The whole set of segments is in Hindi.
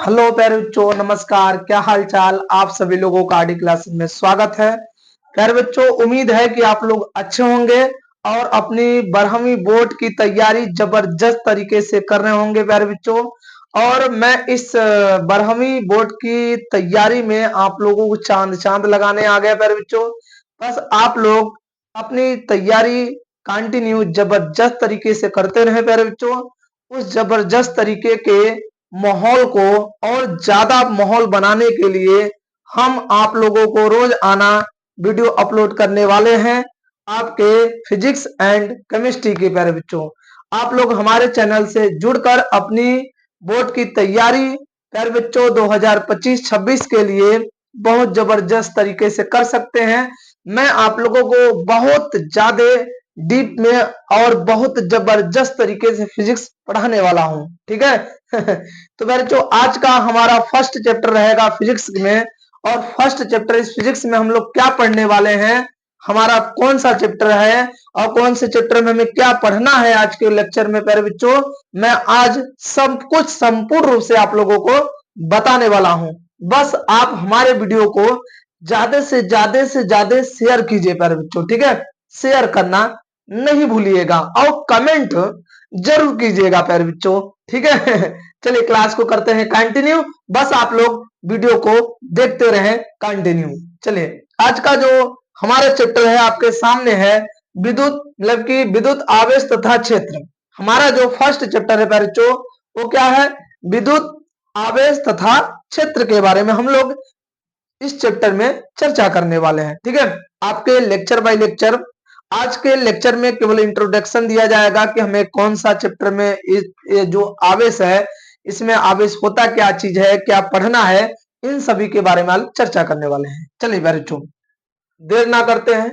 हेलो प्यारे बच्चों, नमस्कार। क्या हाल चाल? आप सभी लोगों का आरडी क्लासेस में स्वागत है। प्यारे बच्चों, उम्मीद है कि आप लोग अच्छे होंगे और अपनी 12वीं बोर्ड की तैयारी जबरदस्त तरीके से कर रहे होंगे प्यारे बच्चों। और मैं इस 12वीं बोर्ड की तैयारी में आप लोगों को चांद चांद लगाने आ गया प्यारे बच्चों। बस आप लोग अपनी तैयारी कंटिन्यू जबरदस्त तरीके से करते रहे प्यारे बच्चों। उस जबरदस्त तरीके के माहौल को और ज्यादा माहौल बनाने के लिए हम आप लोगों को रोज आना वीडियो अपलोड करने वाले हैं आपके फिजिक्स एंड केमिस्ट्री के प्यारे बच्चों। आप लोग हमारे चैनल से जुड़कर अपनी बोर्ड की तैयारी प्यारे बच्चों 2025-26 के लिए बहुत जबरदस्त तरीके से कर सकते हैं। मैं आप लोगों को बहुत ज्यादा डीप में और बहुत जबरदस्त तरीके से फिजिक्स पढ़ाने वाला हूं, ठीक है। तो बच्चों, आज का हमारा फर्स्ट चैप्टर रहेगा फिजिक्स में। और फर्स्ट चैप्टर इस फिजिक्स में हम लोग क्या पढ़ने वाले हैं, हमारा कौन सा चैप्टर है और कौन से चैप्टर में हमें क्या पढ़ना है आज के लेक्चर में प्यारे बच्चों, मैं आज सब कुछ संपूर्ण रूप से आप लोगों को बताने वाला हूं। बस आप हमारे वीडियो को ज्यादा से ज्यादा शेयर कीजिए प्यारे बच्चों, ठीक है। शेयर करना नहीं भूलिएगा और कमेंट जरूर कीजिएगा प्यारे बच्चों, ठीक है। चलिए क्लास को करते हैं कंटिन्यू। बस आप लोग वीडियो को देखते रहें कंटिन्यू। चलिए, आज का जो हमारा चैप्टर है आपके सामने है विद्युत, मतलब कि विद्युत आवेश तथा क्षेत्र। हमारा जो फर्स्ट चैप्टर है प्यारे बच्चों, वो क्या है? विद्युत आवेश तथा क्षेत्र के बारे में हम लोग इस चैप्टर में चर्चा करने वाले हैं, ठीक है। आपके लेक्चर बाय लेक्चर आज के लेक्चर में केवल इंट्रोडक्शन दिया जाएगा कि हमें कौन सा चैप्टर में ये जो आवेश है, इसमें आवेश होता क्या चीज है, क्या पढ़ना है, इन सभी के बारे में आज चर्चा करने वाले हैं। चलिए बच्चों, देर ना करते हैं,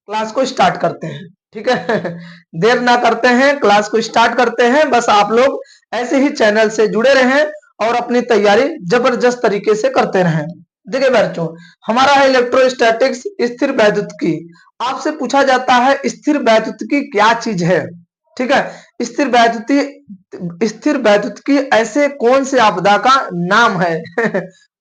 क्लास को स्टार्ट करते हैं, ठीक है। देर ना करते हैं, क्लास को स्टार्ट करते हैं। बस आप लोग ऐसे ही चैनल से जुड़े रहें और अपनी तैयारी जबरदस्त तरीके से करते रहें। देखिए बच्चों, हमारा है इलेक्ट्रोस्टैटिक्स, स्थिर वैद्युतिकी। आपसे पूछा जाता है स्थिर वैद्युतिकी क्या चीज है, ठीक है। स्थिर वैद्युतिकी ऐसे कौन से आपदा का नाम है?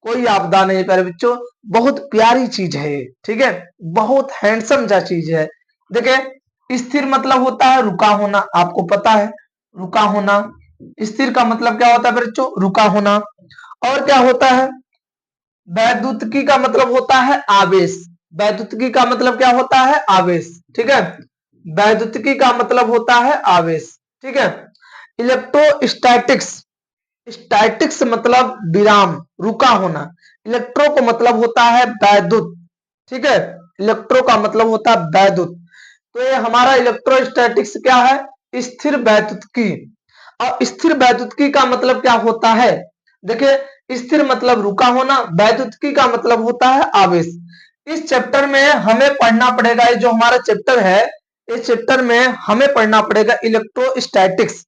कोई आपदा नहीं प्यारे बच्चों, बहुत प्यारी चीज है, ठीक है। बहुत हैंडसम सा चीज है। देखिए, स्थिर मतलब होता है रुका होना, आपको पता है रुका होना। स्थिर का मतलब क्या होता है बच्चों? रुका होना। और क्या होता है? वैद्युतिकी का मतलब होता है आवेश। वैद्युतिकी का मतलब क्या होता है? आवेश, ठीक है। वैद्युतिकी का मतलब होता है आवेश, ठीक है। इलेक्ट्रोस्टैटिक्स, स्टैटिक्स मतलब विराम, रुका होना। इलेक्ट्रो को मतलब होता है वैद्युत, ठीक है। इलेक्ट्रो का मतलब होता है वैद्युत। तो ये हमारा इलेक्ट्रोस्टैटिक्स क्या है? स्थिर वैद्युतिकी। और स्थिर वैद्युतिकी का मतलब क्या होता है? देखिए, स्थिर मतलब रुका होना, वैद्युतिकी का मतलब होता है आवेश। इस चैप्टर में हमें पढ़ना पड़ेगा, ये जो हमारा चैप्टर है, इस चैप्टर में हमें पढ़ना पड़ेगा इलेक्ट्रोस्टैटिक्स।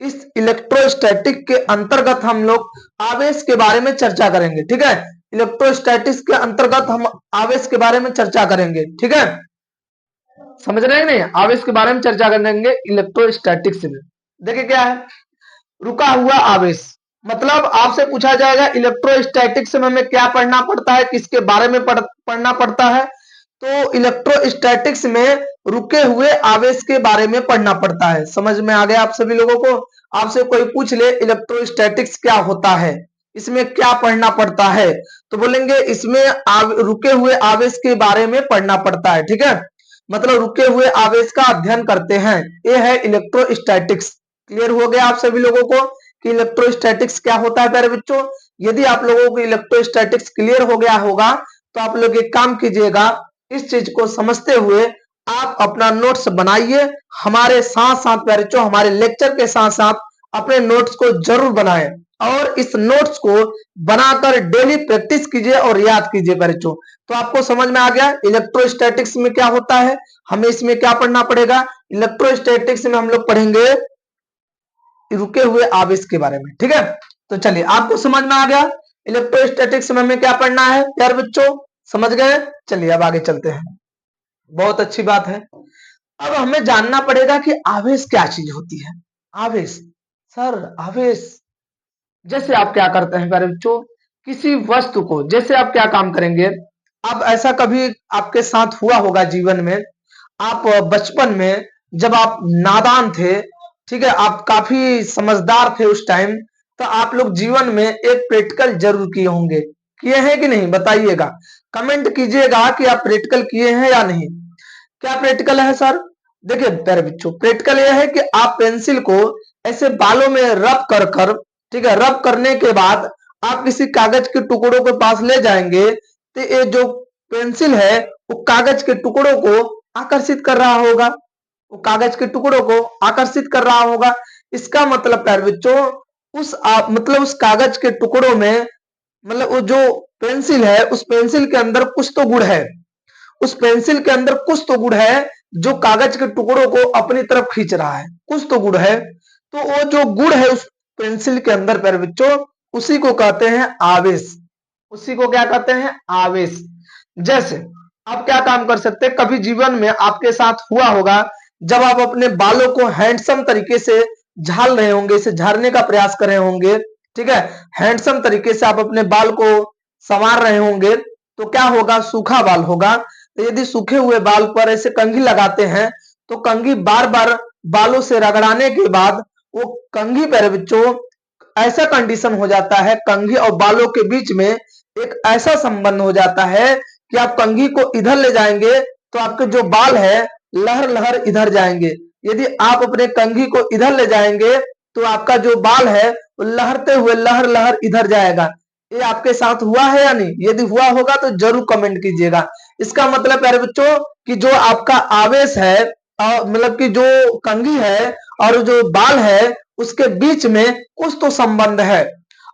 इस इलेक्ट्रोस्टैटिक के अंतर्गत हम लोग आवेश के बारे में चर्चा करेंगे, ठीक है। इलेक्ट्रोस्टैटिक्स के अंतर्गत हम आवेश के बारे में चर्चा करेंगे, ठीक है। समझ रहे हैं नहीं? आवेश के बारे में चर्चा करेंगे इलेक्ट्रोस्टैटिक्स में। देखिए क्या है रुका हुआ आवेश, मतलब आपसे पूछा जाएगा इलेक्ट्रोस्टैटिक्स में हमें क्या पढ़ना पड़ता है, किसके बारे में पढ़ना पड़ता है। तो इलेक्ट्रोस्टैटिक्स में रुके हुए आवेश के बारे में पढ़ना पड़ता है। समझ में आ गया आप सभी लोगों को? आपसे कोई पूछ ले इलेक्ट्रोस्टैटिक्स क्या होता है, इसमें क्या पढ़ना पड़ता है, तो बोलेंगे इसमें रुके हुए आवेश के बारे में पढ़ना पड़ता है, ठीक है। मतलब रुके हुए आवेश का अध्ययन करते हैं, ये है इलेक्ट्रोस्टैटिक्स। क्लियर हो गया आप सभी लोगों को कि इलेक्ट्रोस्टैटिक्स क्या होता है प्यारे बच्चों? यदि आप लोगों को इलेक्ट्रोस्टैटिक्स क्लियर हो गया होगा तो आप लोग एक काम कीजिएगा, इस चीज को समझते हुए आप अपना नोट्स बनाइए। हमारे साथ साथ प्यारे बच्चों, हमारे लेक्चर के साथ साथ अपने नोट्स को जरूर बनाएं और इस नोट्स को बनाकर डेली प्रैक्टिस कीजिए और याद कीजिए प्यारे बच्चों। तो आपको समझ में आ गया इलेक्ट्रोस्टैटिक्स में क्या होता है, हमें इसमें क्या पढ़ना पड़ेगा। इलेक्ट्रोस्टैटिक्स में हम लोग पढ़ेंगे रुके हुए आवेश के बारे में, ठीक है। तो चलिए, आपको समझ में आ गया इलेक्ट्रोस्टैटिक्स में हमें क्या पढ़ना है यार बच्चों, समझ गए? चलिए अब आगे चलते हैं। बहुत अच्छी बात है। अब हमें जानना पड़ेगा कि आवेश क्या चीज होती है। आवेश, सर आवेश जैसे आप क्या करते हैं प्यारे बच्चों, किसी वस्तु को, जैसे आप क्या काम करेंगे, अब ऐसा कभी आपके साथ हुआ होगा जीवन में, आप बचपन में जब आप नादान थे, ठीक है, आप काफी समझदार थे उस टाइम, तो आप लोग जीवन में एक प्रैक्टिकल जरूर किए होंगे। किए हैं कि नहीं, बताइएगा, कमेंट कीजिएगा कि आप प्रैक्टिकल किए हैं या नहीं। क्या प्रैक्टिकल है सर? देखिए प्यारे बच्चों, प्रैक्टिकल यह है कि आप पेंसिल को ऐसे बालों में रब कर कर, ठीक है, रब करने के बाद आप किसी कागज के टुकड़ों के पास ले जाएंगे, तो ये जो पेंसिल है वो कागज के टुकड़ों को आकर्षित कर रहा होगा, वो कागज के टुकड़ों को आकर्षित कर रहा होगा। इसका मतलब प्यारे बच्चों, मतलब उस कागज के टुकड़ों में, मतलब वो जो पेंसिल है, उस पेंसिल के अंदर कुछ तो गुण है, उस पेंसिल के अंदर कुछ तो गुण है जो कागज के टुकड़ों को अपनी तरफ खींच रहा है, कुछ तो गुण है। तो वो जो गुण है उस पेंसिल के अंदर प्यारे बच्चों, उसी को कहते हैं आवेश। उसी को क्या कहते हैं? आवेश। जैसे आप क्या काम कर सकते हैं, कभी जीवन में आपके साथ हुआ होगा, जब आप अपने बालों को हैंडसम तरीके से झाल रहे होंगे, इसे झाड़ने का प्रयास कर रहे होंगे, ठीक है, हैंडसम तरीके से आप अपने बाल को संवार रहे होंगे, तो क्या होगा? सूखा बाल होगा। तो यदि सूखे हुए बाल पर ऐसे कंघी लगाते हैं, तो कंघी बार बार बालों से रगड़ाने के बाद वो कंघी पर बच्चों ऐसा कंडीशन हो जाता है, कंघी और बालों के बीच में एक ऐसा संबंध हो जाता है कि आप कंघी को इधर ले जाएंगे तो आपके जो बाल है लहर लहर इधर जाएंगे, यदि आप अपने कंघी को इधर ले जाएंगे तो आपका जो बाल है वो लहरते हुए लहर लहर इधर जाएगा। ये आपके साथ हुआ है या नहीं? यदि हुआ होगा तो जरूर कमेंट कीजिएगा। इसका मतलब प्यारे बच्चों कि जो आपका आवेश है, मतलब कि जो कंघी है और जो बाल है, उसके बीच में कुछ तो संबंध है,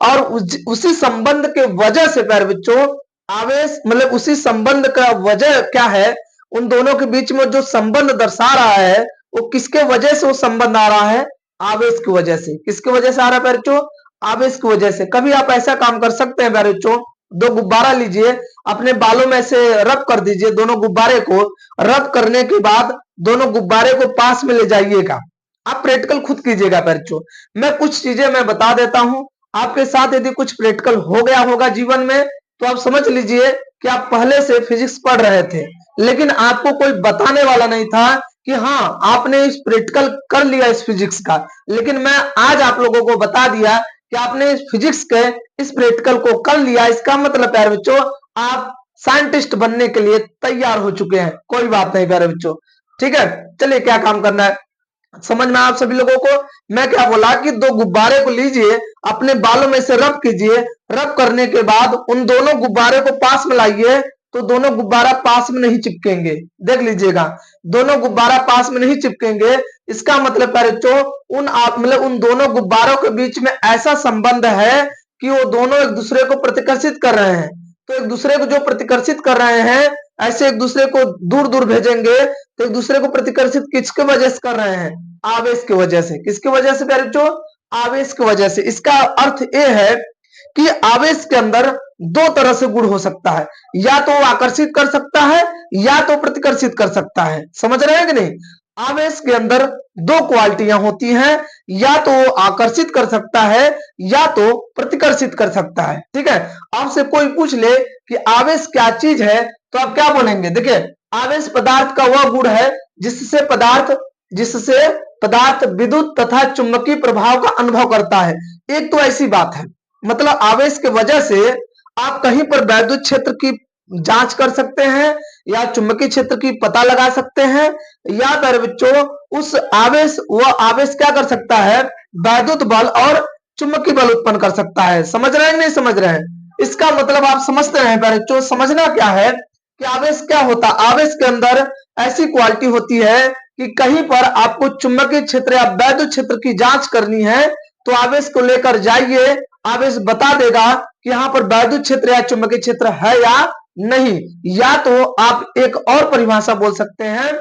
और उसी संबंध के वजह से प्यारे बच्चों आवेश, मतलब उसी संबंध का वजह क्या है, उन दोनों के बीच में जो संबंध दर्शा रहा है, वो किसके वजह से वो संबंध आ रहा है? आवेश की वजह से। किसके वजह से आ रहा है प्यारे बच्चों? आवेश की वजह से। कभी आप ऐसा काम कर सकते हैं प्यारे बच्चों, दो गुब्बारा लीजिए, अपने बालों में से रब कर दीजिए, दोनों गुब्बारे को रब करने के बाद दोनों गुब्बारे को पास में ले जाइएगा। आप प्रैक्टिकल खुद कीजिएगा बच्चों। मैं कुछ चीजें मैं बता देता हूं, आपके साथ यदि कुछ प्रैक्टिकल हो गया होगा जीवन में, तो आप समझ लीजिए कि आप पहले से फिजिक्स पढ़ रहे थे, लेकिन आपको कोई बताने वाला नहीं था कि हाँ आपने इस प्रैक्टिकल कर लिया इस फिजिक्स का, लेकिन मैं आज आप लोगों को बता दिया कि आपने इस फिजिक्स के इस प्रैक्टिकल को कर लिया। इसका मतलब प्यारे बच्चों, आप साइंटिस्ट बनने के लिए तैयार हो चुके हैं। कोई बात नहीं प्यारे बच्चों, ठीक है। चलिए क्या काम करना है समझ में आप सभी लोगों को। मैं क्या बोला कि दो गुब्बारे को लीजिए, अपने बालों में से रब कीजिए, रब करने के बाद उन दोनों गुब्बारे को पास में लाइए, तो दोनों गुब्बारा पास में नहीं चिपकेंगे। देख लीजिएगा, दोनों गुब्बारा पास में नहीं चिपकेंगे। इसका मतलब बच्चों उन आप मतलब उन दोनों गुब्बारों के बीच में ऐसा संबंध है कि वो दोनों एक दूसरे को प्रतिकर्षित कर रहे हैं। तो एक दूसरे को जो प्रतिकर्षित कर रहे हैं, ऐसे एक दूसरे को दूर दूर भेजेंगे, तो एक दूसरे को प्रतिकर्षित किसके वजह से कर रहे हैं? आवेश की वजह से। किसकी वजह से प्यारे बच्चों? आवेश की वजह से। इसका अर्थ यह है कि आवेश के अंदर दो तरह से गुण हो सकता है, या तो आकर्षित कर सकता है या तो प्रतिकर्षित कर सकता है। समझ रहे हैं कि नहीं? आवेश के अंदर दो क्वालिटियां होती हैं, या तो आकर्षित कर सकता है या तो प्रतिकर्षित कर सकता है। ठीक है, आपसे कोई पूछ ले कि आवेश क्या चीज है, तो आप क्या बोलेंगे? देखिए, आवेश पदार्थ का वह गुण है जिससे पदार्थ विद्युत तथा चुंबकीय प्रभाव का अनुभव करता है। एक तो ऐसी बात है, मतलब आवेश के वजह से आप कहीं पर वैद्युत क्षेत्र की जांच कर सकते हैं या चुंबकीय क्षेत्र की पता लगा सकते हैं, या फिर बच्चों उस आवेश वह आवेश क्या कर सकता है? वैद्युत बल और चुंबकीय बल उत्पन्न कर सकता है। समझ रहे हैं नहीं समझ रहे हैं? इसका मतलब आप समझते हैं बच्चों, समझना क्या है कि आवेश क्या होता है। आवेश के अंदर ऐसी क्वालिटी होती है कि कहीं पर आपको चुंबकीय क्षेत्र या वैद्युत क्षेत्र की जांच करनी है, तो आवेश को लेकर जाइए, आवेश बता देगा कि यहाँ पर वैद्युत क्षेत्र या चुंबकीय क्षेत्र है या नहीं। या तो आप एक और परिभाषा बोल सकते हैं,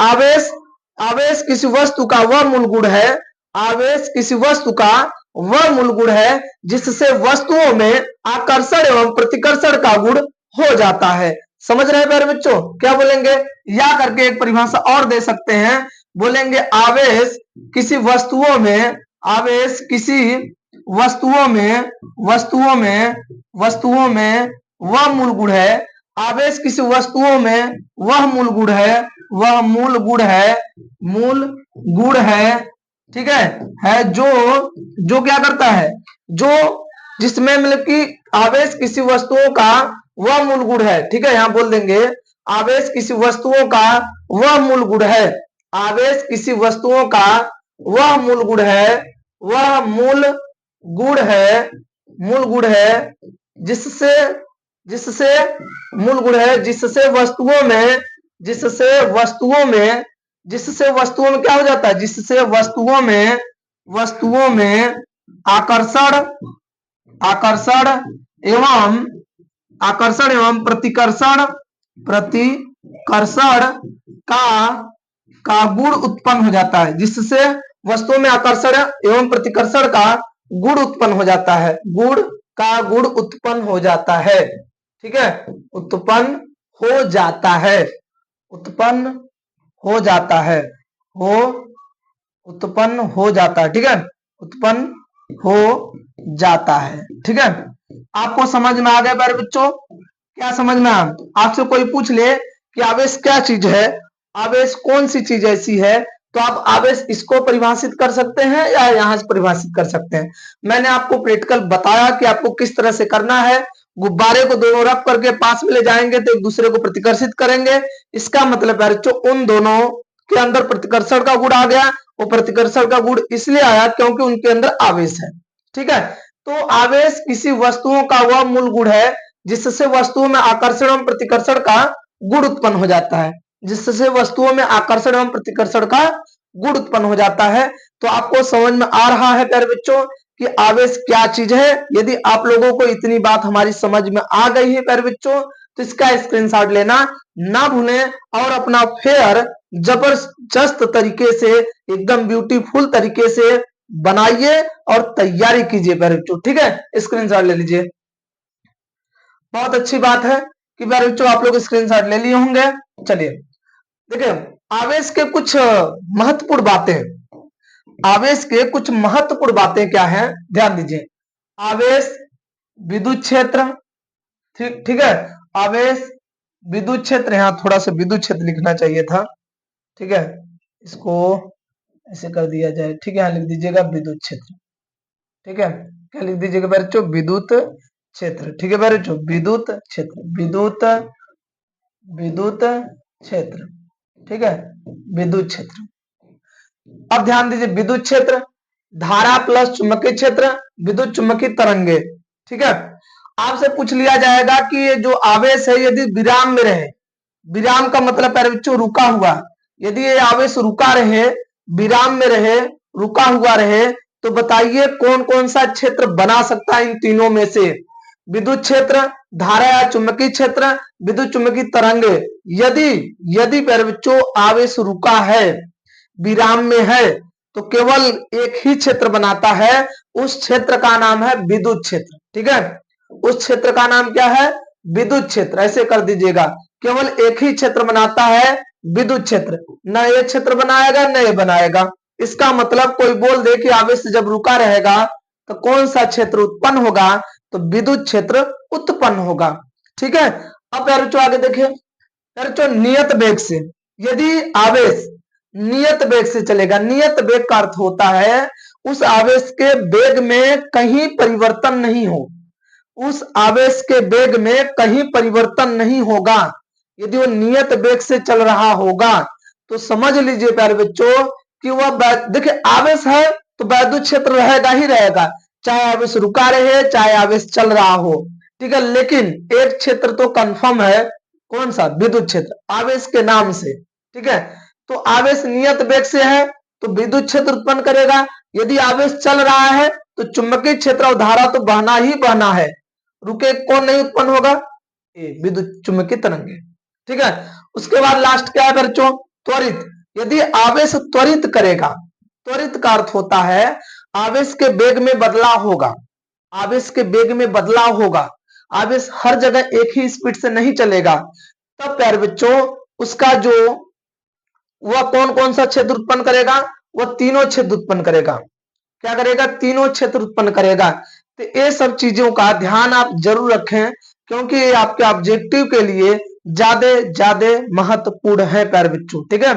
आवेश आवेश किसी वस्तु का वह मूल गुण है, आवेश किसी वस्तु का वह मूल गुण है जिससे वस्तुओं में आकर्षण एवं प्रतिकर्षण का गुण हो जाता है। समझ रहे हैं प्यारे बच्चों? क्या बोलेंगे? या करके एक परिभाषा और दे सकते हैं, बोलेंगे आवेश किसी वस्तुओं में वस्तुओं में वस्तुओं में वह मूल गुण है, आवेश किसी वस्तुओं में वह मूल गुण है, वह मूल गुण है, मूल गुण है, ठीक है जो जो क्या करता है, जो जिसमें मतलब कि आवेश किसी वस्तुओं का वह मूल गुण है, ठीक है, यहां बोल देंगे आवेश किसी वस्तुओं का वह मूल गुण है, आवेश किसी वस्तुओं का वह मूल गुण है, वह मूल गुण है, मूल गुण है, जिससे जिससे मूल गुण है, जिससे वस्तुओं में क्या हो जाता है, जिससे वस्तुओं में आकर्षण आकर्षण एवं प्रतिकर्षण का गुण उत्पन्न हो जाता है, जिससे वस्तुओं में आकर्षण एवं प्रतिकर्षण का गुण उत्पन्न हो जाता है, गुण उत्पन्न हो जाता है, ठीक है, उत्पन्न हो जाता है, उत्पन्न हो जाता है, उत्पन्न हो जाता है, ठीक है, उत्पन्न हो जाता है, ठीक है। आपको समझ में आ गया प्यारे बच्चों? क्या समझ में आया? आपसे कोई पूछ ले कि आवेश क्या चीज है, आवेश कौन सी चीज ऐसी है, तो आप आवेश इसको परिभाषित कर सकते हैं या यहां से परिभाषित कर सकते हैं। मैंने आपको प्रैक्टिकल बताया कि आपको किस तरह से करना है। गुब्बारे को दोनों रख करके पास में ले जाएंगे तो एक दूसरे को प्रतिकर्षित करेंगे। इसका मतलब है बच्चों उन दोनों के अंदर प्रतिकर्षण का गुण आ गया। वो प्रतिकर्षण का गुण इसलिए आया क्योंकि उनके अंदर आवेश है, ठीक है। तो आवेश किसी वस्तुओं का वह मूल गुण है जिससे वस्तुओं में आकर्षण एवं प्रतिकर्षण का गुण उत्पन्न हो जाता है, जिससे वस्तुओं में आकर्षण एवं प्रतिकर्षण का गुण उत्पन्न हो जाता है। तो आपको समझ में आ रहा है प्यारे बच्चों कि आवेश क्या चीज है। यदि आप लोगों को इतनी बात हमारी समझ में आ गई है प्यारे बच्चों तो इसका स्क्रीनशॉट लेना ना भूलें और अपना फेयर जबरदस्त तरीके से एकदम ब्यूटीफुल तरीके से बनाइए और तैयारी कीजिए प्यारे बच्चों, ठीक है। स्क्रीनशॉट ले लीजिए। बहुत अच्छी बात है कि प्यारे बच्चों आप लोग स्क्रीनशॉट ले लिए होंगे। चलिए देखिए आवेश के कुछ महत्वपूर्ण बातें, आवेश के कुछ महत्वपूर्ण बातें क्या हैं, ध्यान दीजिए। आवेश विद्युत क्षेत्र, ठीक है, आवेश विद्युत क्षेत्र, यहां थोड़ा सा विद्युत क्षेत्र लिखना चाहिए था, ठीक है, इसको ऐसे कर दिया जाए, ठीक है, यहां लिख दीजिएगा विद्युत क्षेत्र, ठीक है, क्या लिख दीजिएगा बच्चों, विद्युत क्षेत्र, ठीक है बच्चों, विद्युत क्षेत्र, विद्युत क्षेत्र, ठीक है, विद्युत क्षेत्र। अब ध्यान दीजिए विद्युत क्षेत्र धारा प्लस चुंबकीय क्षेत्र, विद्युत चुंबकीय तरंगे, ठीक है। आपसे पूछ लिया जाएगा कि ये जो आवेश है यदि विराम में रहे, विराम का मतलब है बच्चों रुका हुआ, यदि ये आवेश रुका रहे, विराम में रहे, रुका हुआ रहे, तो बताइए कौन कौन सा क्षेत्र बना सकता है इन तीनों में से, विद्युत क्षेत्र, धारा या चुंबकीय क्षेत्र, विद्युत चुंबकीय तरंगे। यदि यदि बच्चों आवेश रुका है, विराम में है, तो केवल एक ही क्षेत्र बनाता है, उस क्षेत्र का नाम है विद्युत क्षेत्र, ठीक है, उस क्षेत्र का नाम क्या है, विद्युत क्षेत्र। ऐसे कर दीजिएगा, केवल एक ही क्षेत्र बनाता है विद्युत क्षेत्र, न ये क्षेत्र बनाएगा न ये बनाएगा। इसका मतलब कोई बोल दे कि आवेश जब रुका रहेगा तो कौन सा क्षेत्र उत्पन्न होगा, तो विद्युत क्षेत्र उत्पन्न होगा, ठीक है। अब बच्चों आगे देखिए, बच्चों नियत वेग से, यदि आवेश नियत वेग से चलेगा, नियत वेग का अर्थ होता है उस आवेश के वेग में कहीं परिवर्तन नहीं हो, उस आवेश के वेग में कहीं परिवर्तन नहीं होगा। यदि वो नियत वेग से चल रहा होगा तो समझ लीजिए प्यारे बच्चों कि वह देखिए आवेश है तो विद्युत क्षेत्र रहेगा ही रहेगा, चाहे आवेश रुका रहे चाहे आवेश चल रहा हो, ठीक है। लेकिन एक क्षेत्र तो कंफर्म है, कौन सा, विद्युत क्षेत्र, आवेश के नाम से, ठीक है। तो आवेश नियत वेग से है तो विद्युत क्षेत्र उत्पन्न करेगा। यदि आवेश चल रहा है तो चुंबकीय क्षेत्र और धारा तो बहना ही बहना है, रुके कौन नहीं उत्पन्न होगा, विद्युत चुंबकीय तरंगे, ठीक है। उसके बाद लास्ट क्या है बच्चों, त्वरित, यदि आवेश त्वरित करेगा, त्वरित का अर्थ होता है आवेश के वेग में बदलाव होगा, आवेश के वेग में बदलाव होगा, आवेश हर जगह एक ही स्पीड से नहीं चलेगा, तब प्यारे बच्चों उसका जो वह कौन कौन सा क्षेत्र उत्पन्न करेगा, वह तीनों क्षेत्र उत्पन्न करेगा, क्या करेगा, तीनों क्षेत्र उत्पन्न करेगा। तो ये सब चीजों का ध्यान आप जरूर रखें, क्योंकि ये आपके ऑब्जेक्टिव के लिए ज्यादा ज्यादा महत्वपूर्ण है प्यारे बच्चों। ठीक है,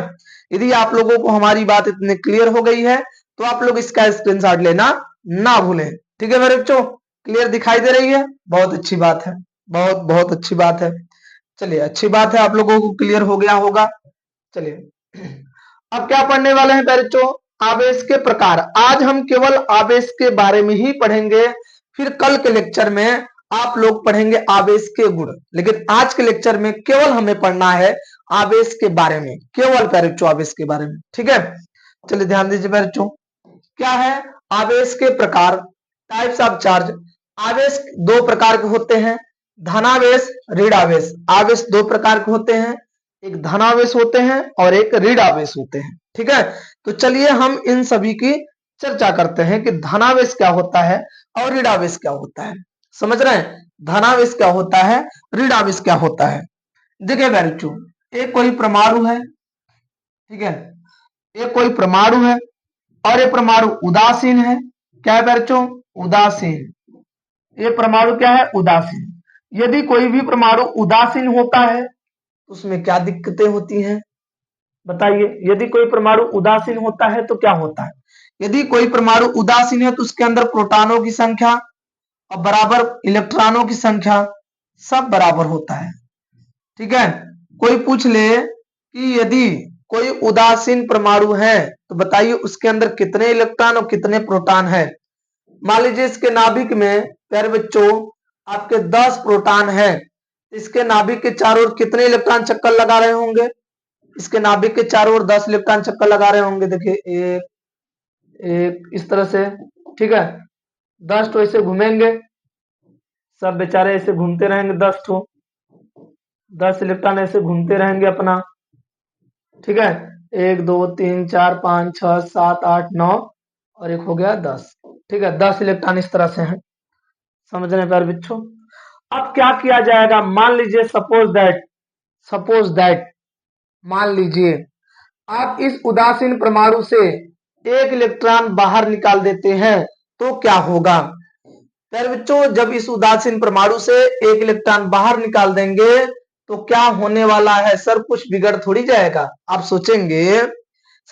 यदि आप लोगों को हमारी बात इतनी क्लियर हो गई है तो आप लोग इसका स्क्रीनशॉट लेना ना भूलें। ठीक है मेरे बच्चों, क्लियर दिखाई दे रही है? बहुत अच्छी बात है, बहुत बहुत अच्छी बात है। चलिए, अच्छी बात है, आप लोगों को क्लियर हो गया होगा। चलिए, अब क्या पढ़ने वाले हैं प्यारे बच्चों, आवेश के प्रकार। आज हम केवल आवेश के बारे में ही पढ़ेंगे, फिर कल के लेक्चर में आप लोग पढ़ेंगे आवेश के गुण। लेकिन आज के लेक्चर में केवल हमें पढ़ना है आवेश के बारे में, केवल प्यारे बच्चों आवेश के बारे में। ठीक है, चलिए ध्यान दीजिए प्यारे बच्चों, क्या है आवेश के प्रकार, टाइप्स ऑफ चार्ज। आवेश दो प्रकार के होते हैं, धनावेश, ऋणावेश। आवेश दो प्रकार के होते हैं, एक धनावेश होते हैं और एक ऋणावेश होते हैं। ठीक है, तो चलिए हम इन सभी की चर्चा करते हैं कि धनावेश क्या होता है और ऋणावेश क्या होता है। समझ रहे हैं, धनावेश क्या होता है, ऋणावेश क्या होता है। देखिए बच्चों, एक कोई परमाणु है, ठीक है, एक कोई परमाणु है और ये परमाणु उदासीन है। क्या है बच्चों, उदासीन। ये परमाणु क्या है, उदासीन। यदि कोई भी परमाणु उदासीन होता है तो उसमें क्या दिक्कतें होती हैं, बताइए। यदि कोई परमाणु उदासीन होता है तो क्या होता है, यदि कोई परमाणु उदासीन है तो उसके अंदर प्रोटॉनों की संख्या और बराबर इलेक्ट्रॉनों की संख्या सब बराबर होता है। ठीक है, कोई पूछ ले कि यदि कोई उदासीन परमाणु है तो बताइए उसके अंदर कितने इलेक्ट्रॉन और कितने प्रोटॉन है। मान लीजिए इसके नाभिक में प्यारे बच्चों आपके 10 प्रोटॉन है, इसके नाभिक के चारों ओर कितने इलेक्ट्रॉन चक्कर लगा रहे होंगे, इसके नाभिक के चारों ओर 10 इलेक्ट्रॉन चक्कर लगा रहे होंगे। देखिए एक एक इस तरह से, ठीक है, 10 तो ऐसे घूमेंगे, सब बेचारे ऐसे घूमते रहेंगे, 10 इलेक्ट्रॉन ऐसे घूमते रहेंगे अपना। ठीक है, 1 2 3 4 5 6 7 8 9 और एक हो गया 10। ठीक है, 10 इलेक्ट्रॉन इस तरह से हैं। समझ रहे हैं प्यारे बच्चों। अब क्या किया जाएगा, मान लीजिए सपोज दैट मान लीजिए आप इस उदासीन परमाणु से एक इलेक्ट्रॉन बाहर निकाल देते हैं तो क्या होगा। प्यारे बच्चों, जब इस उदासीन परमाणु से एक इलेक्ट्रॉन बाहर निकाल देंगे तो क्या होने वाला है सर, कुछ बिगड़ थोड़ी जाएगा। आप सोचेंगे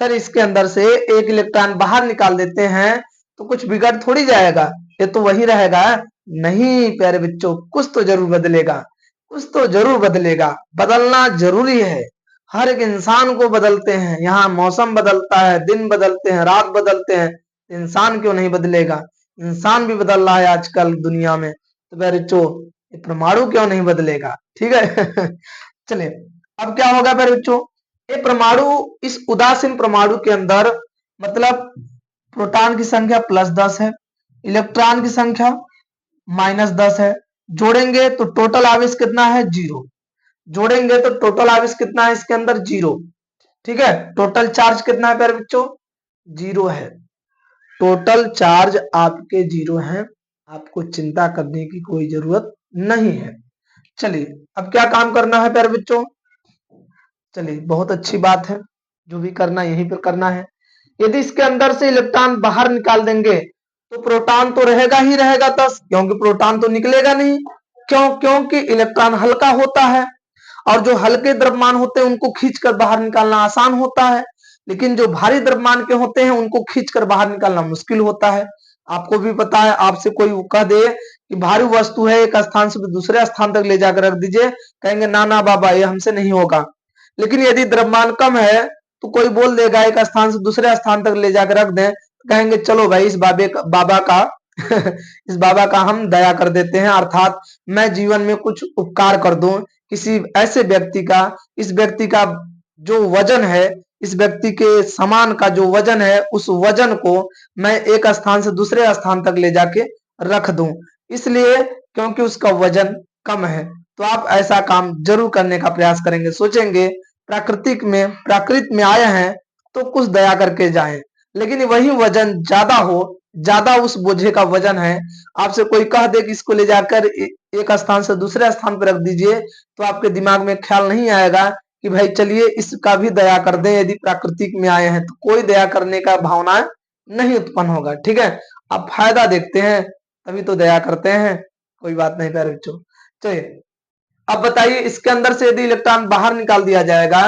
सर इसके अंदर से एक इलेक्ट्रॉन बाहर निकाल देते हैं तो कुछ बिगड़ थोड़ी जाएगा, ये तो वही रहेगा। नहीं प्यारे बच्चों, कुछ तो जरूर बदलेगा, कुछ तो जरूर बदलेगा, बदलना जरूरी है। हर एक इंसान को बदलते हैं, यहाँ मौसम बदलता है, दिन बदलते हैं, रात बदलते हैं, इंसान क्यों नहीं बदलेगा। इंसान भी बदल रहा है आजकल दुनिया में, तो प्यारे बच्चों ये परमाणु क्यों नहीं बदलेगा। ठीक है चलिए, अब क्या होगा प्यारे बच्चों, ये परमाणु इस उदासीन परमाणु के अंदर मतलब प्रोटॉन की संख्या +10 है, इलेक्ट्रॉन की संख्या -10 है। जोड़ेंगे तो टोटल आवेश कितना है, 0। जोड़ेंगे तो टोटल आवेश कितना है इसके अंदर, 0। ठीक है, टोटल चार्ज कितना है प्यारे बच्चों, 0 है। टोटल चार्ज आपके 0 है, आपको चिंता करने की कोई जरूरत नहीं है। चलिए, अब क्या काम करना है प्यारे बच्चों, चलिए बहुत अच्छी बात है, जो भी करना यहीं पर करना है। यदि इसके अंदर से इलेक्ट्रॉन बाहर निकाल देंगे तो प्रोटॉन तो रहेगा ही रहेगा 10, क्योंकि प्रोटॉन तो निकलेगा नहीं। क्यों, क्योंकि इलेक्ट्रॉन हल्का होता है और जो हल्के द्रव्यमान होते हैं उनको खींचकर बाहर निकालना आसान होता है, लेकिन जो भारी द्रव्यमान के होते हैं उनको खींचकर बाहर निकालना मुश्किल होता है। आपको भी पता है, आपसे कोई कह दे कि भारी वस्तु है एक स्थान से दूसरे स्थान तक ले जाकर रख दीजिए, कहेंगे ना ना बाबा ये हमसे नहीं होगा। लेकिन यदि द्रव्यमान कम है तो कोई बोल देगा एक स्थान से दूसरे स्थान तक ले जाकर रख दें, कहेंगे चलो भाई इस बाबा का इस बाबा का हम दया कर देते हैं, अर्थात मैं जीवन में कुछ उपकार कर दूं किसी ऐसे व्यक्ति का, इस व्यक्ति का जो वजन है, इस व्यक्ति के सामान का जो वजन है उस वजन को मैं एक स्थान से दूसरे स्थान तक ले जाके रख दूं, इसलिए क्योंकि उसका वजन कम है। तो आप ऐसा काम जरूर करने का प्रयास करेंगे, सोचेंगे प्राकृत में आए हैं तो कुछ दया करके जाएं। लेकिन वही वजन ज्यादा हो, ज्यादा उस बोझे का वजन है, आपसे कोई कह दे कि इसको ले जाकर एक स्थान से दूसरे स्थान पर रख दीजिए, तो आपके दिमाग में ख्याल नहीं आएगा कि भाई चलिए इसका भी दया कर दें, यदि प्राकृतिक में आए हैं तो कोई दया करने का भावना नहीं उत्पन्न होगा। ठीक है, आप फायदा देखते हैं तभी तो दया करते हैं। कोई बात नहीं प्यारे बच्चों। चलिए अब बताइए, इसके अंदर से यदि इलेक्ट्रॉन बाहर निकाल दिया जाएगा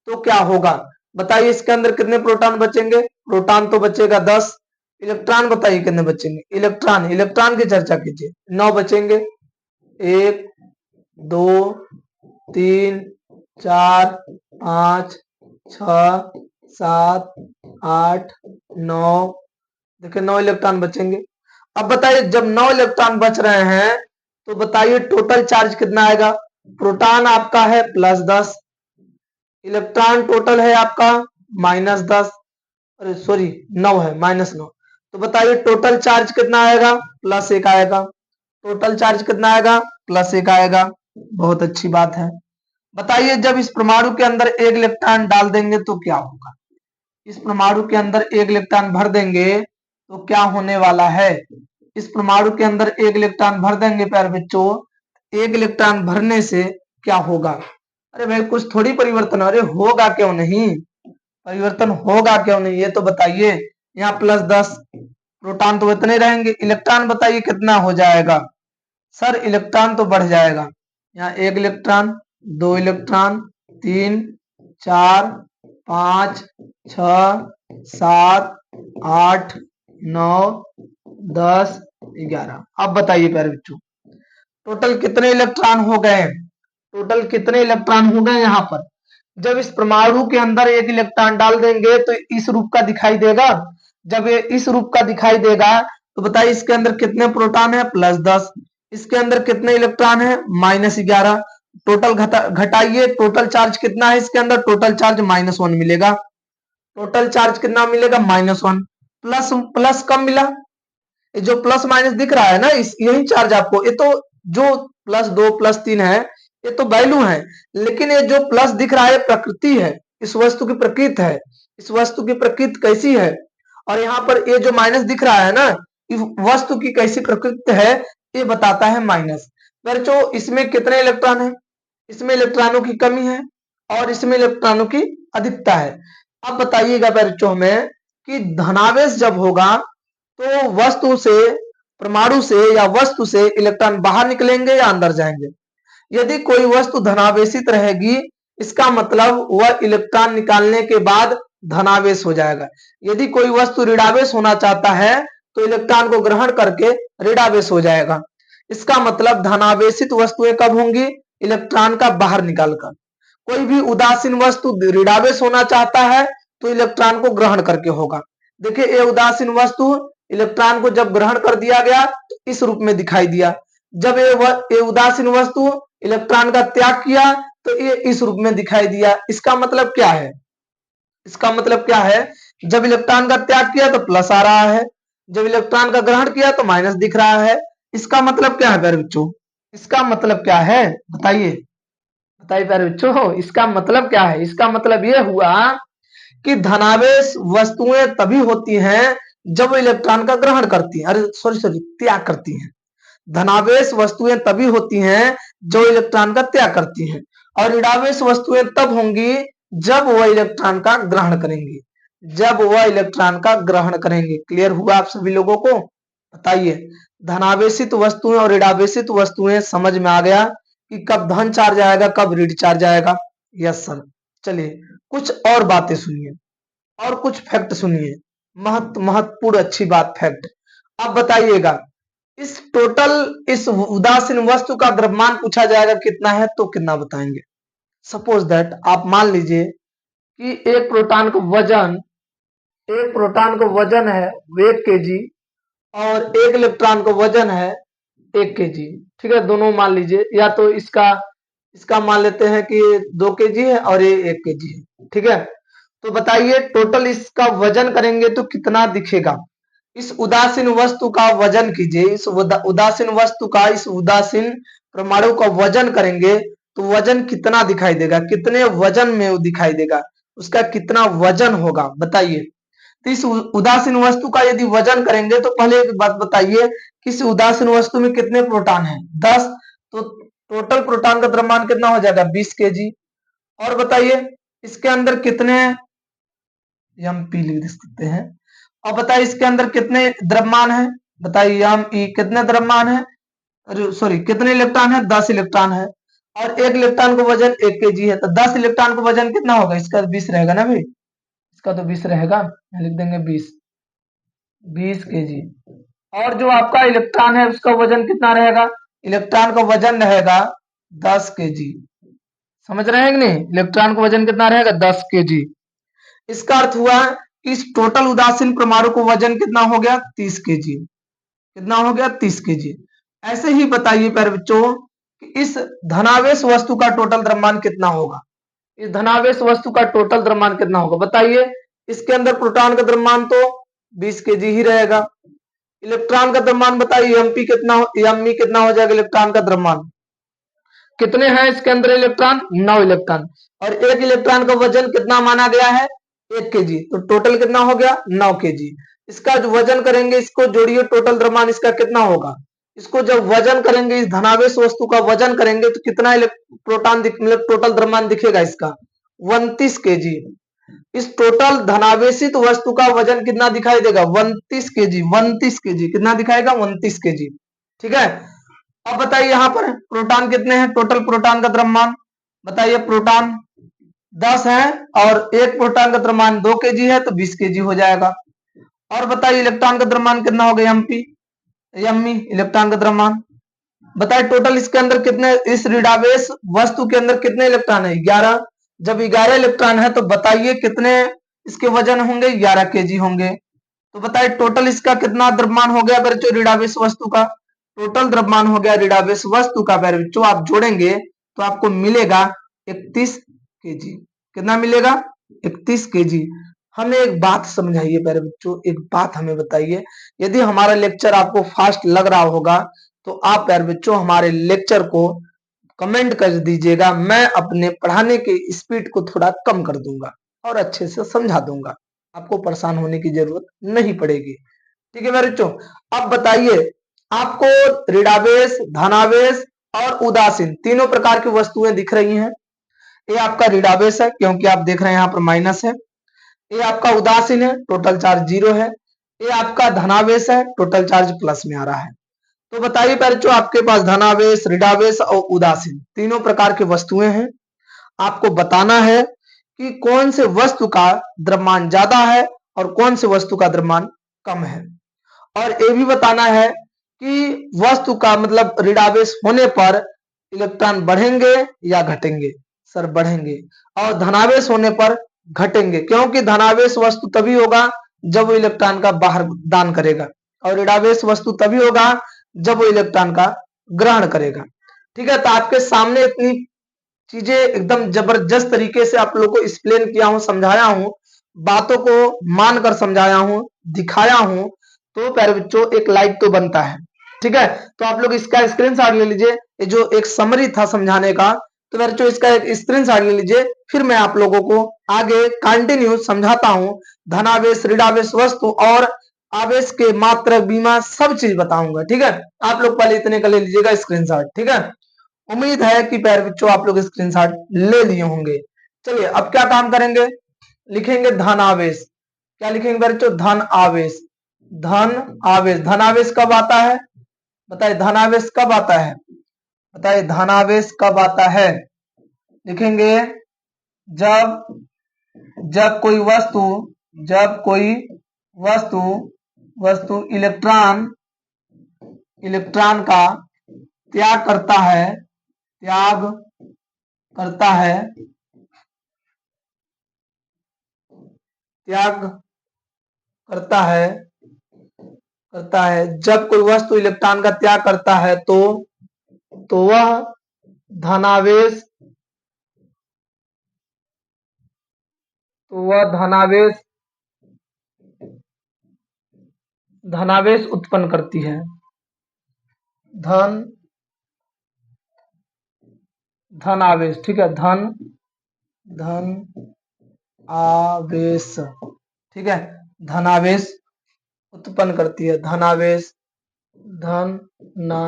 तो क्या होगा? बताइए इसके अंदर कितने प्रोटॉन बचेंगे? प्रोटॉन तो बचेगा 10। इलेक्ट्रॉन बताइए कितने बचेंगे? इलेक्ट्रॉन, इलेक्ट्रॉन की चर्चा कीजिए। 9 बचेंगे। 1 2 3 4 5 6 7 8 9। देखिए 9 इलेक्ट्रॉन बचेंगे। अब बताइए जब 9 इलेक्ट्रॉन बच रहे हैं तो बताइए टोटल चार्ज कितना आएगा? प्रोटॉन आपका है +10, इलेक्ट्रॉन टोटल है आपका -10, अरे सॉरी 9 है, -9। तो बताइए टोटल चार्ज कितना आएगा? +1 आएगा। टोटल चार्ज कितना आएगा? +1 आएगा। बहुत अच्छी बात है। बताइए जब इस परमाणु के अंदर एक इलेक्ट्रॉन डाल देंगे तो क्या होगा? इस परमाणु के अंदर एक इलेक्ट्रॉन भर देंगे तो क्या होने वाला है? इस परमाणु के अंदर एक इलेक्ट्रॉन भर देंगे प्यारे बच्चों, एक इलेक्ट्रॉन भरने से क्या होगा? अरे भाई कुछ थोड़ी परिवर्तन, अरे होगा क्यों नहीं, परिवर्तन होगा क्यों नहीं, ये तो बताइए। यहाँ +10, प्रोटॉन तो इतने रहेंगे, इलेक्ट्रॉन बताइए कितना हो जाएगा? सर इलेक्ट्रॉन तो बढ़ जाएगा। यहाँ 1 इलेक्ट्रॉन, 2 इलेक्ट्रॉन, 3 4 5 6 7 8 9 10 11। अब बताइए प्यारे बच्चों टोटल कितने इलेक्ट्रॉन हो गए? टोटल कितने इलेक्ट्रॉन हो गए यहाँ पर? जब इस परमाणु के अंदर एक इलेक्ट्रॉन डाल देंगे तो इस रूप का दिखाई देगा। जब ये इस रूप का दिखाई देगा तो बताइए इसके अंदर कितने प्रोटॉन है? +10। इसके अंदर कितने इलेक्ट्रॉन है? -11। टोटल घटाइए, टोटल चार्ज कितना है इसके अंदर? टोटल चार्ज -1 मिलेगा। टोटल चार्ज कितना मिलेगा? -1। प्लस प्लस कम मिला, ये जो प्लस माइनस दिख रहा है ना, इस यही चार्ज आपको, ये तो जो +2 +3 है ये तो वैल्यू है, लेकिन ये जो प्लस दिख रहा है प्रकृति है, इस वस्तु की प्रकृति है। इस वस्तु की प्रकृति कैसी है? और यहाँ पर ये जो माइनस दिख रहा है ना, इस वस्तु की कैसी प्रकृति है ये बताता है माइनस। बच्चों इसमें कितने इलेक्ट्रॉन है? इसमें इलेक्ट्रॉनों की कमी है और इसमें इलेक्ट्रॉनों की अधिकता है। अब बताइएगा बच्चों हमें कि धनावेश जब होगा तो वस्तु से, परमाणु से या वस्तु से इलेक्ट्रॉन बाहर निकलेंगे या अंदर जाएंगे? यदि कोई वस्तु धनावेशित रहेगी इसका मतलब वह इलेक्ट्रॉन निकालने के बाद धनावेश हो जाएगा। यदि कोई वस्तु ऋणावेश होना चाहता है तो इलेक्ट्रॉन को ग्रहण करके ऋणावेश हो जाएगा। इसका मतलब धनावेशित वस्तुएं कब होंगी? इलेक्ट्रॉन का बाहर निकालकर। कोई भी उदासीन वस्तु ऋणावेश होना चाहता है तो इलेक्ट्रॉन को ग्रहण करके होगा। देखिए ये उदासीन वस्तु इलेक्ट्रॉन को जब ग्रहण कर दिया गया तो इस रूप में दिखाई दिया। जब ये उदासीन वस्तु इलेक्ट्रॉन का त्याग किया तो ये इस रूप में दिखाई दिया। इसका मतलब क्या है? इसका मतलब क्या है? जब इलेक्ट्रॉन का त्याग किया तो प्लस आ रहा है, जब इलेक्ट्रॉन का ग्रहण किया तो माइनस दिख रहा है। इसका मतलब क्या है प्यारे बच्चों? इसका मतलब क्या है बताइए? बताइए प्यारे बच्चों इसका मतलब क्या है? इसका मतलब यह हुआ कि धनावेश वस्तुएं तभी होती हैं जब इलेक्ट्रॉन का ग्रहण करती हैं, अरे सॉरी सॉरी त्याग करती हैं। धनावेश वस्तुएं तभी होती हैं जो इलेक्ट्रॉन का त्याग करती हैं, और ऋणावेश वस्तुएं तब होंगी जब वह इलेक्ट्रॉन का ग्रहण करेंगी। जब वह इलेक्ट्रॉन का ग्रहण करेंगे। क्लियर हुआ आप सभी लोगों को? बताइए धनावेशित वस्तुएं और ऋणावेशित वस्तुएं समझ में आ गया कि कब धन चार्ज आएगा कब ऋण चार्ज आएगा? Yes sir. चलिए कुछ और बातें सुनिए और कुछ फैक्ट सुनिए, महत्वपूर्ण अच्छी बात फैक्ट। अब बताइएगा इस उदासीन वस्तु का द्रव्यमान पूछा जाएगा कितना है तो कितना बताएंगे? सपोज दैट आप मान लीजिए कि एक प्रोटॉन को वजन है 1 केजी और एक इलेक्ट्रॉन को वजन है 1 केजी। ठीक है, दोनों मान लीजिए, या तो इसका इसका मान लेते हैं कि 2 केजी है और ये 1 केजी है। ठीक है, तो बताइए टोटल इसका वजन करेंगे तो कितना दिखेगा? इस उदासीन वस्तु का वजन कीजिए, इस उदासीन वस्तु का, इस उदासीन परमाणु का वजन करेंगे तो वजन कितना दिखाई देगा? कितने वजन में वो दिखाई देगा? उसका कितना वजन होगा बताइए? तो इस उदासीन वस्तु का यदि वजन करेंगे तो पहले एक बात बताइए कि इस उदासीन वस्तु में कितने प्रोटॉन हैं? 10। तो टोटल प्रोटॉन का द्रव्यमान कितना हो जाएगा? 20 केजी। और बताइए इसके अंदर कितने, हम पी लिख सकते हैं, अब बताइए इसके अंदर कितने द्रव्यमान है, बताइए एम ई कितने द्रव्यमान है, सॉरी कितने इलेक्ट्रॉन है, 10 इलेक्ट्रॉन है, और एक इलेक्ट्रॉन का वजन 1 kg है, तो 10 इलेक्ट्रॉन का वजन कितना होगा, इसका 20 रहेगा ना भाई, इसका तो 20 रहेगा, लिख देंगे 20 kg। और जो आपका इलेक्ट्रॉन है उसका वजन कितना रहेगा, इलेक्ट्रॉन का वजन रहेगा 10 kg। समझ रहे हैं कि नहीं, इलेक्ट्रॉन का वजन कितना रहेगा 10 kg। इसका अर्थ हुआ कि इस टोटल उदासीन परमाणु को वजन कितना हो गया 30 kg, कितना हो गया 30 kg। ऐसे ही बताइए प्यारे बच्चों कि इस धनावेश वस्तु का टोटल द्रव्यमान कितना होगा, इस धनावेश वस्तु का टोटल द्रव्यमान कितना होगा, बताइए। इसके अंदर प्रोटॉन का द्रव्यमान तो 20 kg ही रहेगा, इलेक्ट्रॉन का द्रव्यमान बताइए एमपी कितना, एमई कितना हो जाएगा, इलेक्ट्रॉन का द्रव्यमान कितने हैं इसके अंदर इलेक्ट्रॉन, 9 इलेक्ट्रॉन, और एक इलेक्ट्रॉन का वजन कितना माना गया है 1 kg, तो टोटल कितना हो गया 9 kg। इसका जो वजन करेंगे, इसको जोड़िए, टोटल द्रव्यमान इसका कितना होगा, इसको जब वजन करेंगे, इस धनावेश वस्तु का वजन करेंगे तो कितना प्रोटॉन मतलब टोटल द्रव्यमान दिखेगा इसका 29 kg। इस टोटल धनावेशित वस्तु का वजन कितना दिखाई देगा 29 kg, 29 kg कितना दिखाएगा 29 kg। ठीक है, अब बताइए यहाँ पर प्रोटॉन कितने हैं, टोटल प्रोटॉन का द्रव्यमान बताइए, प्रोटॉन 10 है और एक प्रोटॉन का द्रव्यमान 2 kg है, तो 20 kg हो जाएगा। और बताइए इलेक्ट्रॉन का द्रव्यमान कितना हो गया एमपी, एमई इलेक्ट्रॉन का द्रव्यमान बताइए, टोटल इसके अंदर कितने, इस ऋणावेश वस्तु के अंदर कितने इलेक्ट्रॉन है 11, जब 11 इलेक्ट्रॉन है तो बताइए कितने इसके वजन होंगे 11 kg होंगे। तो बताइए टोटल इसका कितना द्रव्यमान हो गया अगर जो ऋणावेश वस्तु का टोटल द्रव्यमान हो गया ऋणावेश वस्तु का, जो आप जोड़ेंगे तो आपको मिलेगा 31 kg। कितना मिलेगा 31 kg। हमें एक बात समझाइए प्यारे बच्चों, एक बात हमें बताइए, यदि हमारा लेक्चर आपको फास्ट लग रहा होगा तो आप प्यारे बच्चों हमारे लेक्चर को कमेंट कर दीजिएगा, मैं अपने पढ़ाने की स्पीड को थोड़ा कम कर दूंगा और अच्छे से समझा दूंगा, आपको परेशान होने की जरूरत नहीं पड़ेगी। ठीक है मेरे बच्चों, अब बताइए आपको ऋणावेश, धनावेश और उदासीन तीनों प्रकार की वस्तुएं दिख रही हैं। ये आपका ऋणावेश है क्योंकि आप देख रहे हैं यहाँ पर माइनस है, ये आपका उदासीन है टोटल चार्ज 0 है, ये आपका धनावेश है टोटल चार्ज प्लस में आ रहा है। तो बताइए बच्चों आपके पास धनावेश, ऋणावेश और उदासीन तीनों प्रकार की वस्तुएं हैं, आपको बताना है कि कौन से वस्तु का द्रव्यमान ज्यादा है और कौन से वस्तु का द्रव्यमान कम है, और ये भी बताना है कि वस्तु का मतलब ऋणावेश होने पर इलेक्ट्रॉन बढ़ेंगे या घटेंगे, सर बढ़ेंगे, और धनावेश होने पर घटेंगे, क्योंकि धनावेश वस्तु तभी होगा जब वो इलेक्ट्रॉन का बाहर दान करेगा, और ऋणावेश वस्तु तभी होगा जब वो इलेक्ट्रॉन का ग्रहण करेगा। ठीक है, तो आपके सामने इतनी चीजें एकदम जबरदस्त तरीके से आप लोग को एक्सप्लेन किया हूं, समझाया हूं, बातों को मानकर समझाया हूं, दिखाया हूं, तो प्यारे बच्चों एक लाइक तो बनता है। ठीक है, तो आप लोग इसका स्क्रीनशॉट ले लीजिए, ये जो एक समरी था समझाने का, तो मेरे बच्चों इसका एक स्क्रीनशॉट ले लीजिए, फिर मैं आप लोगों को आगे कंटिन्यू समझाता हूं, धनावेश, ऋणावेश वस्तु और आवेश के मात्रक, बीमा सब चीज बताऊंगा। ठीक है, आप लोग पहले इतने का ले लीजिएगा स्क्रीनशॉट। ठीक है, उम्मीद है कि प्यारे बच्चों आप लोग स्क्रीनशॉट ले लिए होंगे। चलिए अब क्या काम करेंगे, लिखेंगे धन आवेश। क्या लिखेंगे बच्चों, धन आवेश। धन आवेश, धन आवेश कब आता है बताइए, धन आवेश कब आता है बताइए, धन आवेश कब आता है, लिखेंगे जब जब कोई वस्तु, जब कोई वस्तु वस्तु इलेक्ट्रॉन इलेक्ट्रॉन का त्याग करता है, त्याग करता है, त्याग करता है, जब कोई वस्तु इलेक्ट्रॉन का त्याग करता है तो वह धनावेश, तो वह धनावेश धनावेश उत्पन्न करती है। धन धन आवेश, ठीक है, धन आवेश, ठीक है, धनावेश उत्पन्न करती है, धनावेश, धन ना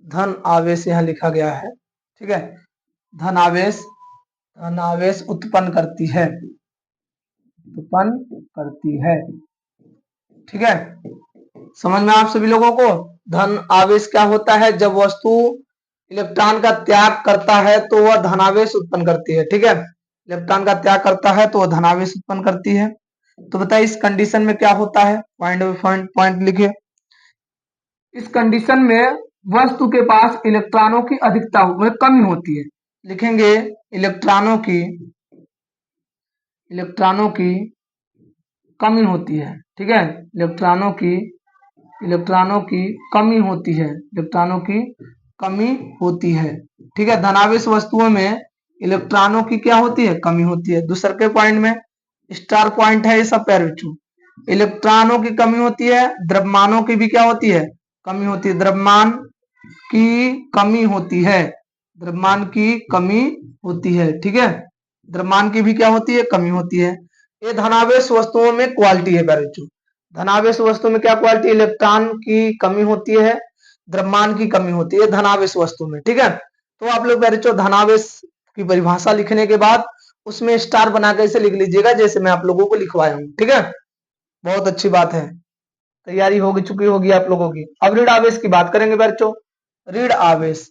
धन आवेश यहां लिखा गया है। ठीक है, धनावेश धनावेश उत्पन्न करती है, उत्पन्न करती है। ठीक है, समझ में आप सभी लोगों को? धन आवेश क्या होता है? जब वस्तु इलेक्ट्रॉन का त्याग करता है तो वह धनावेश उत्पन्न करती है। ठीक है, इलेक्ट्रॉन का त्याग करता है तो वह धनावेश उत्पन्न करती है। तो बताइए इस कंडीशन में क्या होता है? पॉइंट पॉइंट लिखिए। इस कंडीशन में वस्तु के पास इलेक्ट्रॉनों की अधिकता मतलब कमी होती है। लिखेंगे इलेक्ट्रॉनों की कमी होती है। ठीक है, इलेक्ट्रॉनों की कमी होती है, इलेक्ट्रॉनों की कमी होती है। ठीक है, धनावेश वस्तुओं में इलेक्ट्रॉनों की क्या होती है? कमी होती है। दूसरे के पॉइंट में स्टार पॉइंट है ये सब पैर बच्चों। इलेक्ट्रॉनों की कमी होती है, द्रव्यमानों की भी क्या होती है? कमी होती है। द्रव्यमान की कमी होती है, द्रव्यमान की कमी होती है। ठीक है, द्रव्यमान की भी क्या होती है? कमी होती है। ये धनावेश वस्तुओं में क्वालिटी है पैर बच्चों। धनावेश वस्तु में क्या क्वालिटी? इलेक्ट्रॉन की कमी होती है, द्रव्यमान की कमी होती है धनावेश वस्तु में। ठीक है, तो आप लोग बच्चों धनावेश की परिभाषा लिखने के बाद उसमें स्टार बना के इसे लिख लीजिएगा जैसे मैं आप लोगों को लिखवाया हूं। ठीक है, बहुत अच्छी बात है, तैयारी होगी चुकी होगी आप लोगों की। अब ऋण आवेश की बात करेंगे बच्चों। ऋण आवेश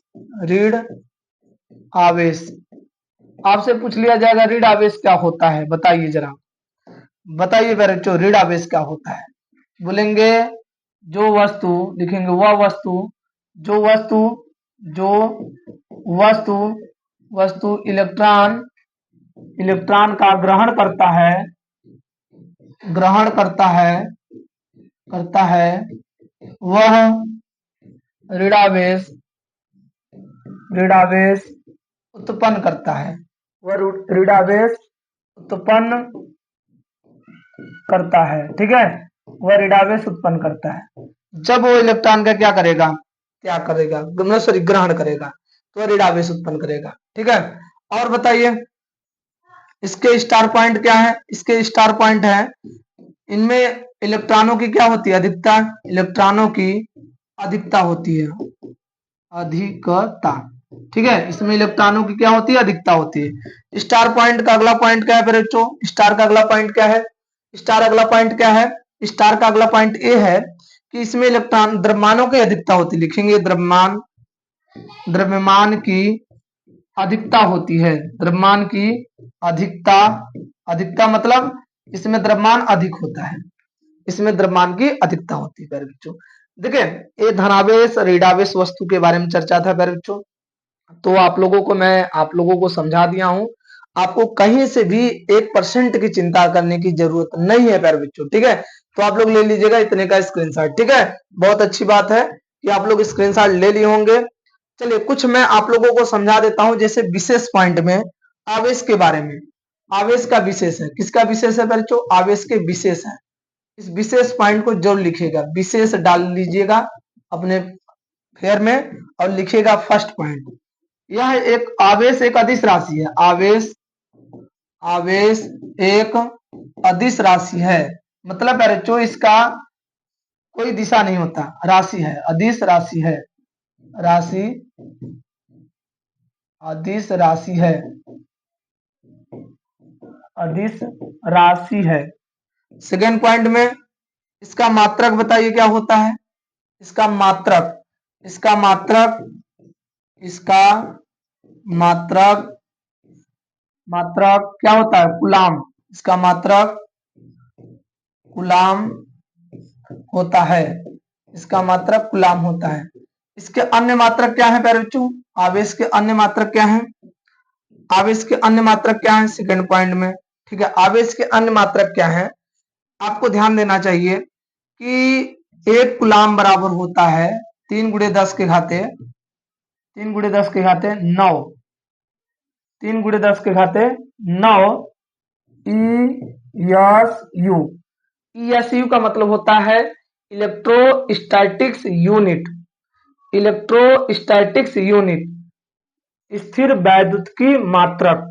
आपसे पूछ लिया जाएगा ऋण आवेश क्या होता है? बताइए जरा, बताइए बच्चों ऋण आवेश क्या होता है? बोलेंगे जो वस्तु, लिखेंगे वह वस्तु, जो वस्तु जो वस्तु वस्तु इलेक्ट्रॉन का ग्रहण करता है, करता है वह ऋणावेश उत्पन्न करता है, वह ऋणावेश उत्पन्न करता है। ठीक है, वह ऋणावेश उत्पन्न करता है जब वो इलेक्ट्रॉन का क्या करेगा? त्याग करेगा, सॉरी ग्रहण करेगा तो ऋणावेश उत्पन्न करेगा। ठीक है, और बताइए इसके स्टार पॉइंट क्या है? इसके स्टार पॉइंट है इनमें इलेक्ट्रॉनों की क्या होती है? अधिकता, इलेक्ट्रॉनों की अधिकता होती है, अधिकता। ठीक है, इसमें इलेक्ट्रॉनों की क्या होती है? अधिकता होती है। स्टार पॉइंट का अगला पॉइंट क्या है बच्चों? स्टार का अगला पॉइंट क्या है? स्टार अगला पॉइंट क्या है? स्टार का अगला पॉइंट ये है कि इसमें इलेक्ट्रॉन द्रव्यमानों की अधिकता होती है। लिखेंगे द्रव्यमान की अधिकता होती है, द्रव्यमान की अधिकता। अधिकता मतलब इसमें द्रव्यमान अधिक होता है, इसमें द्रव्यमान की अधिकता होती है बच्चों। देखिए ये धनावेश ऋणावेश वस्तु के बारे में चर्चा था बच्चों, तो आप लोगों को समझा दिया हूं। आपको कहीं से भी 1% की चिंता करने की जरूरत नहीं है प्यारे बच्चों। ठीक है, तो आप लोग ले लीजिएगा इतने का स्क्रीनशॉट। ठीक है, बहुत अच्छी बात है कि आप लोग स्क्रीनशॉट ले लिए होंगे। चलिए कुछ मैं आप लोगों को समझा देता हूं, जैसे विशेष पॉइंट में आवेश के बारे में। आवेश का विशेष है, किसका विशेष है बच्चों? आवेश के विशेष है। इस विशेष पॉइंट को जरूर लिखिएगा, विशेष डाल लीजिएगा अपने फेयर में और लिखिएगा फर्स्ट पॉइंट। यह एक आवेश एक अदिश राशि है, आवेश एक अदिश राशि है। मतलब बच्चों इसका कोई दिशा नहीं होता, राशि है, अदिश राशि है, राशि अदिश राशि है, अदिश राशि है। सेकेंड पॉइंट में इसका मात्रक बताइए क्या होता है? इसका मात्रक मात्रक क्या होता है? कूलाम। इसका मात्रक कूलाम होता है, इसका मात्रक कूलाम होता है। इसके अन्य मात्रक क्या है प्यारे बच्चों? आवेश के अन्य मात्रक क्या है? आवेश के अन्य मात्रक क्या है सेकंड पॉइंट में? ठीक है, आवेश के अन्य मात्रक क्या है? आपको ध्यान देना चाहिए कि एक कूलाम बराबर होता है 3 × 10 के घाते 9, 3 × 10 के घाते 9 ESU। ESU का मतलब होता है इलेक्ट्रोस्टैटिक्स यूनिट, इलेक्ट्रोस्टैटिक्स यूनिट, स्थिर वैद्युतिकी मात्रक,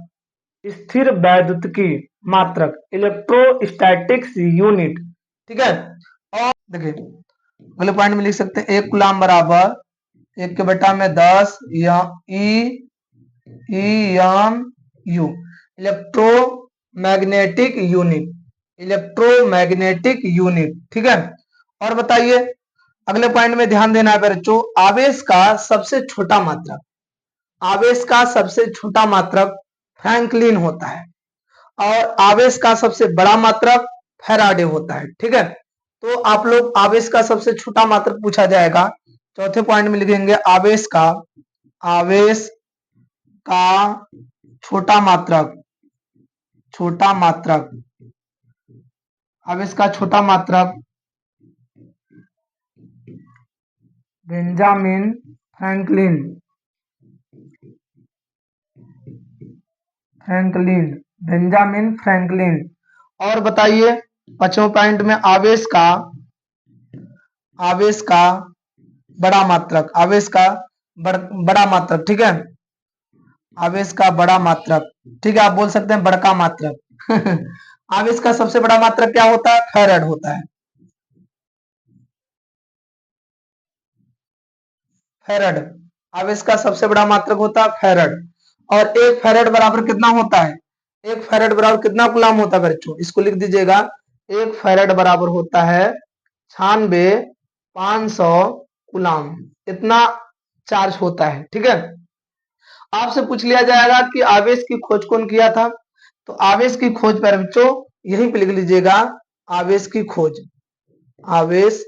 स्थिर वैद्युतिकी मात्रक, इलेक्ट्रोस्टैटिक्स यूनिट। ठीक है, और देखिए अगले पॉइंट में लिख सकते हैं 1 कूलाम बराबर 1 के बटा में 10 या EMU, electromagnetic unit, electromagnetic unit. ठीक है, और बताइए अगले पॉइंट में ध्यान देना है बच्चों, आवेश का सबसे छोटा मात्रक, आवेश का सबसे छोटा मात्रक फ्रैंकलिन होता है और आवेश का सबसे बड़ा मात्रक फैराडे होता है। ठीक है, तो आप लोग आवेश का सबसे छोटा मात्रक पूछा जाएगा, चौथे पॉइंट में लिखेंगे आवेश का, आवेश का छोटा मात्रक, छोटा मात्रक, आवेश का छोटा मात्रक Benjamin Franklin, Franklin, Benjamin Franklin. और बताइए पांचवें पॉइंट में आवेश का, आवेश का बड़ा मात्रक, आवेश का बड़ा मात्रक। ठीक है, आवेश का बड़ा मात्रक, ठीक है, आप बोल सकते हैं बड़का मात्रक। आवेश का सबसे बड़ा मात्रक क्या होता है? फैराड होता है, फैराड। आवेश का सबसे बड़ा मात्रक होता है फैराड। और एक फैराड बराबर कितना होता है? एक फैराड बराबर कितना कूलम होता है बच्चों? इसको लिख दीजिएगा, एक फैराड बराबर होता है 96,500 कूलम, इतना चार्ज होता है। ठीक है, आपसे पूछ लिया जाएगा कि आवेश की खोज कौन किया था, तो आवेश की खोज पर बच्चों यहीं पे लिख लीजिएगा, आवेश की खोज, आवेश,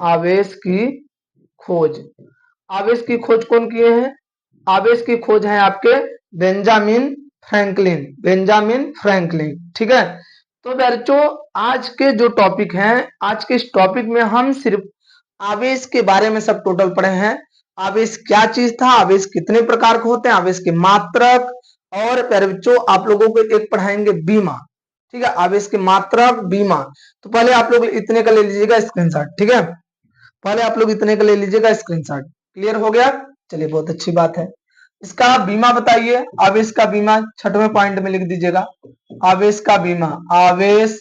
आवेश की खोज, आवेश की खोज कौन किए हैं? आवेश की खोज है आपके बेंजामिन फ्रैंकलिन, बेंजामिन फ्रैंकलिन। ठीक है, तो बच्चों आज के जो टॉपिक हैं, आज के इस टॉपिक में हम सिर्फ आवेश के बारे में सब टोटल पढ़े हैं। आवेश क्या चीज था, आवेश कितने प्रकार के होते हैं, आवेश के मात्रक, और प्यारे बच्चों आप लोगों को एक पढ़ाएंगे बीमा। ठीक है, आवेश के मात्रक, बीमा। तो पहले आप लोग इतने का ले लीजिएगा स्क्रीनशॉट। ठीक है, पहले आप लोग इतने का ले लीजिएगा स्क्रीनशॉट। क्लियर हो गया? चलिए बहुत अच्छी बात है। इसका बीमा बताइए, आवेश का बीमा छठवें पॉइंट में लिख दीजिएगा, आवेश का बीमा, आवेश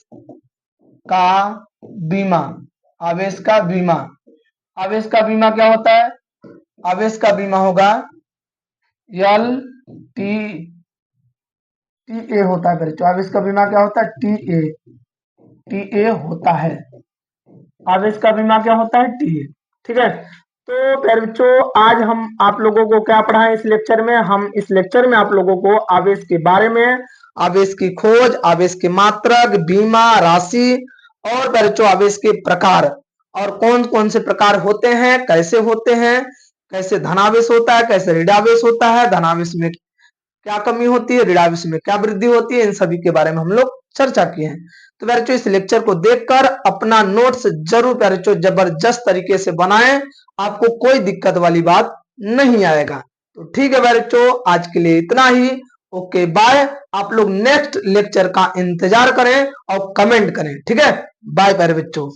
का बीमा, आवेश का बीमा। आवेश का बीमा क्या होता है? आवेश का बीमा होगा एल टी टी ए होता है बच्चों। आवेश का बीमा क्या होता है? टी ए होता है। आवेश का बीमा क्या होता है? T A. ठीक है, तो प्यारे बच्चों आज हम आप लोगों को क्या पढ़ाएं इस लेक्चर में? हम इस लेक्चर में आप लोगों को आवेश के बारे में, आवेश की खोज, आवेश के मात्रक, बीमा, राशि, और प्यारे बच्चों आवेश के प्रकार, और कौन कौन से प्रकार होते हैं, कैसे होते हैं, कैसे धनावेश होता है, कैसे ऋणावेश होता है, धनावेश में क्या कमी होती है, ऋणावेश में क्या वृद्धि होती है, इन सभी के बारे में हम लोग चर्चा किए हैं। तो प्यारे बच्चों इस लेक्चर को देखकर अपना नोट्स जरूर प्यारे बच्चों जबरदस्त तरीके से बनाएं, आपको कोई दिक्कत वाली बात नहीं आएगा। तो ठीक है प्यारे बच्चों, आज के लिए इतना ही। Okay bye. आप लोग नेक्स्ट लेक्चर का इंतजार करें और कमेंट करें। ठीक है, बाय प्यारे बच्चों।